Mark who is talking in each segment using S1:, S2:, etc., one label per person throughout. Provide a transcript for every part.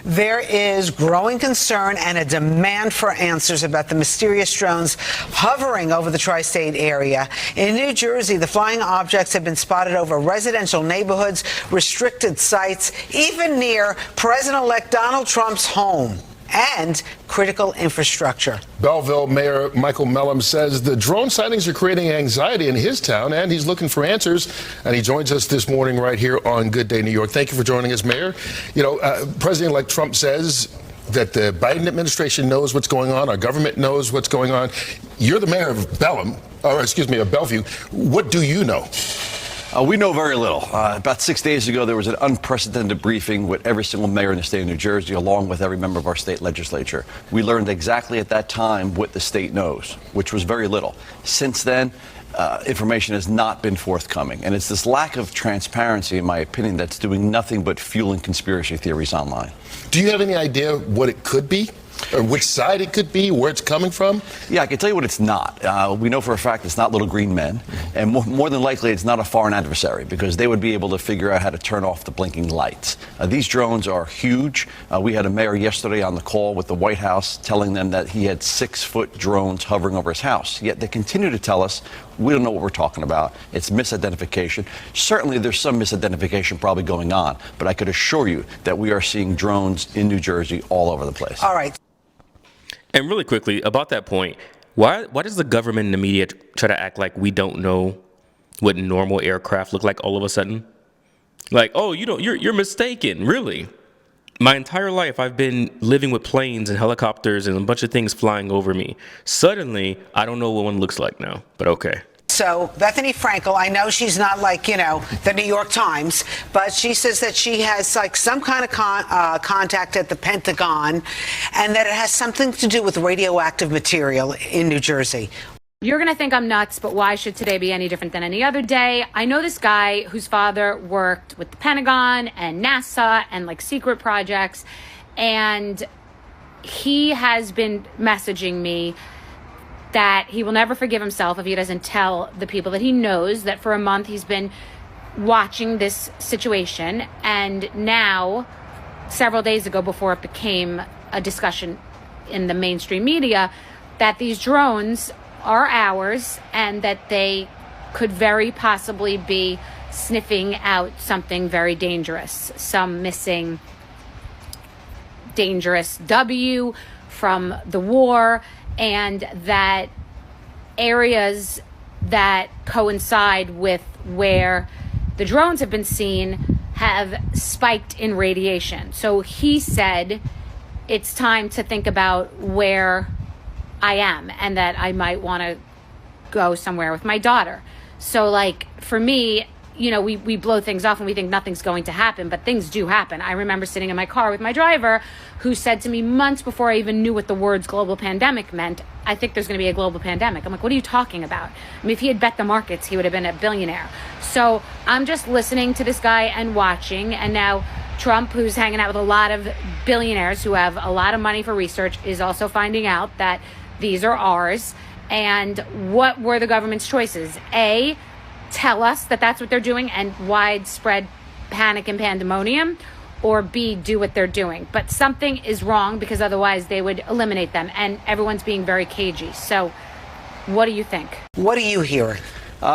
S1: There is growing concern and a demand for answers about the mysterious drones hovering over the tri-state area. In New Jersey, the flying objects have been spotted over residential neighborhoods, restricted sites, even near President-elect Donald Trump's home and critical infrastructure.
S2: Belleville Mayor Michael Mellum says the drone sightings are creating anxiety in his town, and he's looking for answers. And he joins us this morning right here on Good Day New York. Thank you for joining us, Mayor. You know, President-elect Trump says that the Biden administration knows what's going on. Our government knows what's going on. You're the mayor of Bellevue. What do you know?
S3: We know very little. About 6 days ago, there was an unprecedented briefing with every single mayor in the state of New Jersey, along with every member of our state legislature. We learned exactly at that time what the state knows, which was very little. Since then, information has not been forthcoming. And it's this lack of transparency, in my opinion, that's doing nothing but fueling conspiracy theories online.
S2: Do you have any idea what it could be? Or which side it could be, where it's coming from?
S3: Yeah, I can tell you what it's not. We know for a fact it's not little green men. And more than likely, it's not a foreign adversary, because they would be able to figure out how to turn off the blinking lights. These drones are huge. We had a mayor yesterday on the call with the White House telling them that he had 6-foot drones hovering over his house. Yet they continue to tell us, we don't know what we're talking about. It's misidentification. Certainly, there's some misidentification probably going on. But I could assure you that we are seeing drones in New Jersey all over the place.
S1: All right.
S4: And really quickly, about that point, why does the government and the media try to act like we don't know what normal aircraft look like all of a sudden? Like, oh, you're mistaken, really. My entire life, I've been living with planes and helicopters and a bunch of things flying over me. Suddenly, I don't know what one looks like now, but okay.
S1: So Bethany Frankel, I know she's not like, the New York Times, but she says that she has like some kind of contact at the Pentagon and that it has something to do with radioactive material in New Jersey.
S5: You're going to think I'm nuts, but why should today be any different than any other day? I know this guy whose father worked with the Pentagon and NASA and like secret projects, and he has been messaging me that he will never forgive himself if he doesn't tell the people that he knows that for a month he's been watching this situation. And now, several days ago, before it became a discussion in the mainstream media, that these drones are ours and that they could very possibly be sniffing out something very dangerous, some missing dangerous W from the war, and that areas that coincide with where the drones have been seen have spiked in radiation. So he said it's time to think about where I am and that I might want to go somewhere with my daughter. So like for me, we blow things off and we think nothing's going to happen, but things do happen. I remember sitting in my car with my driver who said to me months before I even knew what the words global pandemic meant, I think there's going to be a global pandemic. I'm like, what are you talking about? I mean, if he had bet the markets, he would have been a billionaire. So I'm just listening to this guy and watching. And now Trump, who's hanging out with a lot of billionaires who have a lot of money for research, is also finding out that these are ours. And what were the government's choices? A, tell us that that's what they're doing and widespread panic and pandemonium, or B, do what they're doing. But something is wrong, because otherwise they would eliminate them, and everyone's being very cagey. So what do you think?
S1: What are you hearing?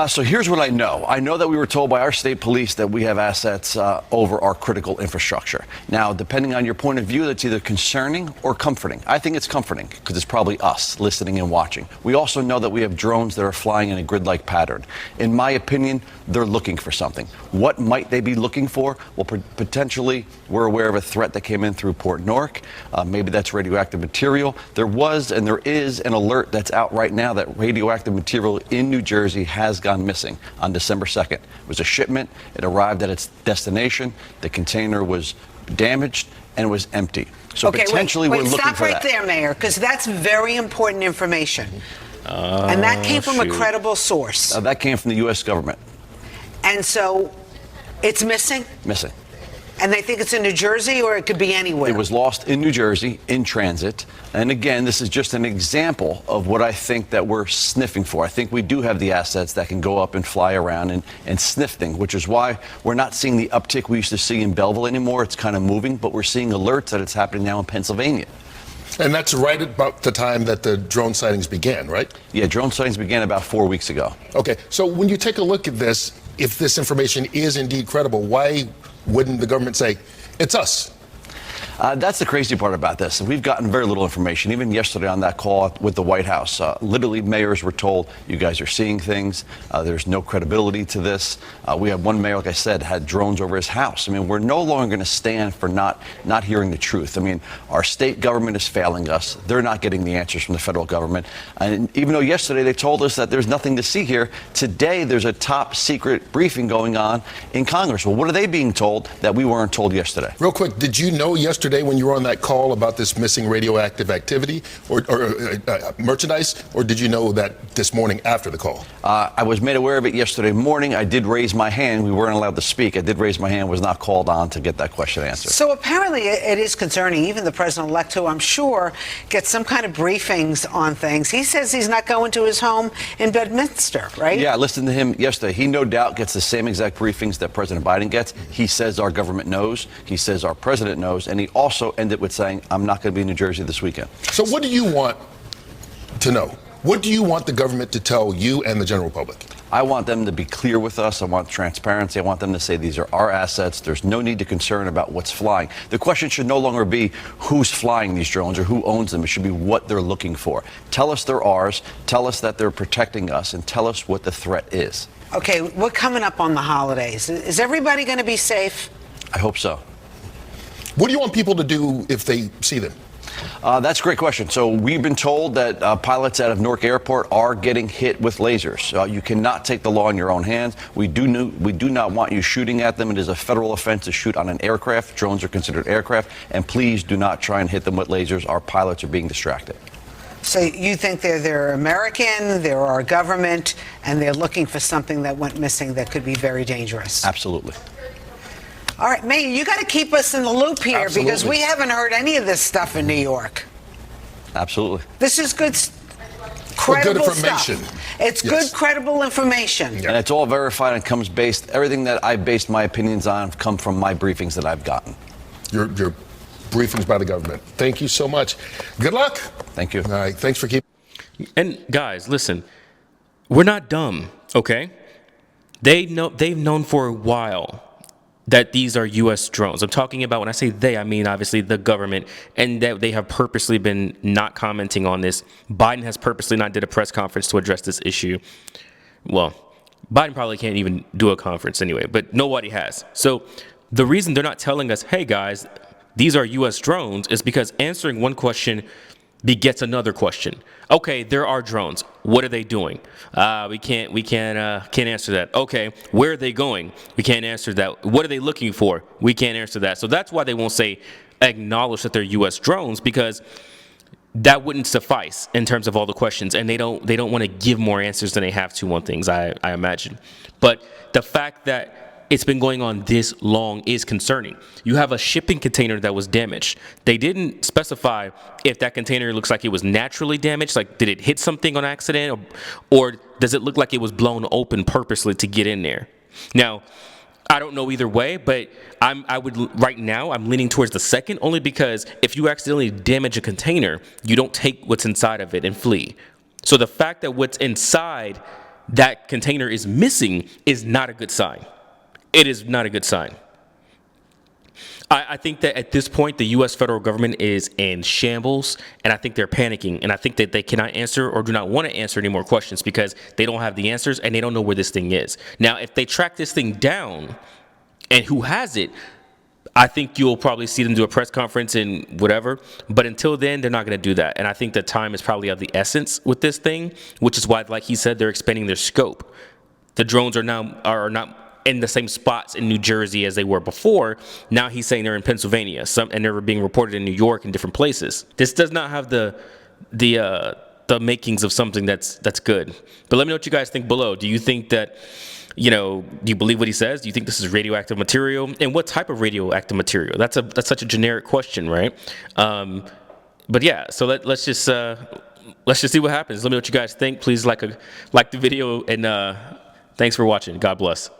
S3: So here's what I know. I know that we were told by our state police that we have assets over our critical infrastructure. Now, depending on your point of view, that's either concerning or comforting. I think it's comforting because it's probably us listening and watching. We also know that we have drones that are flying in a grid-like pattern. In my opinion, they're looking for something. What might they be looking for? Well, potentially, we're aware of a threat that came in through Port Newark. Maybe that's radioactive material. There was and there is an alert that's out right now that radioactive material in New Jersey has gone missing on December 2nd. It was a shipment. It arrived at its destination. The container was damaged and it was empty. So potentially we're looking for that.
S1: Stop right there, Mayor, because that's very important information. And that came from a credible source.
S3: That came from the U.S. government.
S1: And so it's missing?
S3: Missing.
S1: And they think it's in New Jersey, or it could be anywhere?
S3: It was lost in New Jersey in transit. And again, this is just an example of what I think that we're sniffing for. I think we do have the assets that can go up and fly around and sniff things, which is why we're not seeing the uptick we used to see in Belleville anymore. It's kind of moving, but we're seeing alerts that it's happening now in Pennsylvania.
S2: And that's right about the time that the drone sightings began, right?
S3: Yeah, drone sightings began about 4 weeks ago.
S2: Okay, so when you take a look at this, if this information is indeed credible, why wouldn't the government say, it's us?
S3: That's the crazy part about this. We've gotten very little information. Even yesterday on that call with the White House, literally mayors were told, you guys are seeing things. There's no credibility to this. We had one mayor, like I said, had drones over his house. I mean, we're no longer going to stand for not hearing the truth. I mean, our state government is failing us. They're not getting the answers from the federal government. And even though yesterday they told us that there's nothing to see here, today there's a top secret briefing going on in Congress. Well, what are they being told that we weren't told yesterday?
S2: Real quick, did you know yesterday when you were on that call about this missing radioactive activity or merchandise, or did you know that this morning after the call?
S3: I was made aware of it yesterday morning. I did raise my hand. We weren't allowed to speak. I did raise my hand, was not called on to get that question answered.
S1: So apparently it is concerning. Even the president-elect, who I'm sure gets some kind of briefings on things, he says he's not going to his home in Bedminster, right?
S3: Yeah, I listened to him yesterday. He no doubt gets the same exact briefings that President Biden gets. He says our government knows. He says our president knows. And he also ended with saying, I'm not going to be in New Jersey this weekend.
S2: So what do you want to know? What do you want the government to tell you and the general public?
S3: I want them to be clear with us. I want transparency. I want them to say these are our assets. There's no need to concern about what's flying. The question should no longer be who's flying these drones or who owns them. It should be what they're looking for. Tell us they're ours. Tell us that they're protecting us, and tell us what the threat is.
S1: Okay, we're coming up on the holidays. Is everybody going to be safe?
S3: I hope so.
S2: What do you want people to do if they see them?
S3: That's a great question. So we've been told that pilots out of Newark Airport are getting hit with lasers. You cannot take the law in your own hands. We do not want you shooting at them. It is a federal offense to shoot on an aircraft. Drones are considered aircraft. And please do not try and hit them with lasers. Our pilots are being distracted.
S1: So you think they're American, they're our government, and they're looking for something that went missing that could be very dangerous?
S3: Absolutely.
S1: All right, Mayor, you got to keep us in the loop here.
S2: Absolutely.
S1: Because we haven't heard any of this stuff in New York.
S3: Absolutely.
S1: This is good, credible
S2: information.
S1: stuff. It's
S2: Yes.
S1: good, credible information.
S3: And it's all verified and comes based, everything that I based my opinions on come from my briefings that I've gotten.
S2: Your briefings by the government. Thank you so much. Good luck.
S3: Thank you.
S2: All right, thanks for keeping.
S4: And guys, listen, we're not dumb, okay? They've known for a while that these are U.S. drones. I'm talking about, when I say they, I mean obviously the government, and that they have purposely been not commenting on this. Biden has purposely not did a press conference to address this issue. Well, Biden probably can't even do a conference anyway, but nobody has. So the reason they're not telling us, hey guys, these are U.S. drones, is because answering one question begets another question. Okay, there are drones. What are they doing? We can't answer that. Okay, where are they going? We can't answer that. What are they looking for? We can't answer that. So that's why they won't acknowledge that they're U.S. drones, because that wouldn't suffice in terms of all the questions, and they don't want to give more answers than they have to on things, I imagine. But the fact that it's been going on this long is concerning. You have a shipping container that was damaged. They didn't specify if that container looks like it was naturally damaged, like did it hit something on accident, or does it look like it was blown open purposely to get in there? Now, I don't know either way, but right now I'm leaning towards the second, only because if you accidentally damage a container, you don't take what's inside of it and flee. So the fact that what's inside that container is missing is not a good sign. It is not a good sign. I think that at this point, the U.S. federal government is in shambles, and I think they're panicking, and I think that they cannot answer or do not want to answer any more questions because they don't have the answers and they don't know where this thing is. Now, if they track this thing down and who has it, I think you'll probably see them do a press conference and whatever. But until then, they're not going to do that. And I think the time is probably of the essence with this thing, which is why, like he said, they're expanding their scope. The drones are not in the same spots in New Jersey as they were before. Now he's saying they're in Pennsylvania, and they're being reported in New York and different places. This does not have the makings of something that's good. But let me know what you guys think below. Do you think that do you believe what he says? Do you think this is radioactive material? And what type of radioactive material? That's such a generic question, right? But yeah, so let's just see what happens. Let me know what you guys think. Please like the video, and thanks for watching. God bless.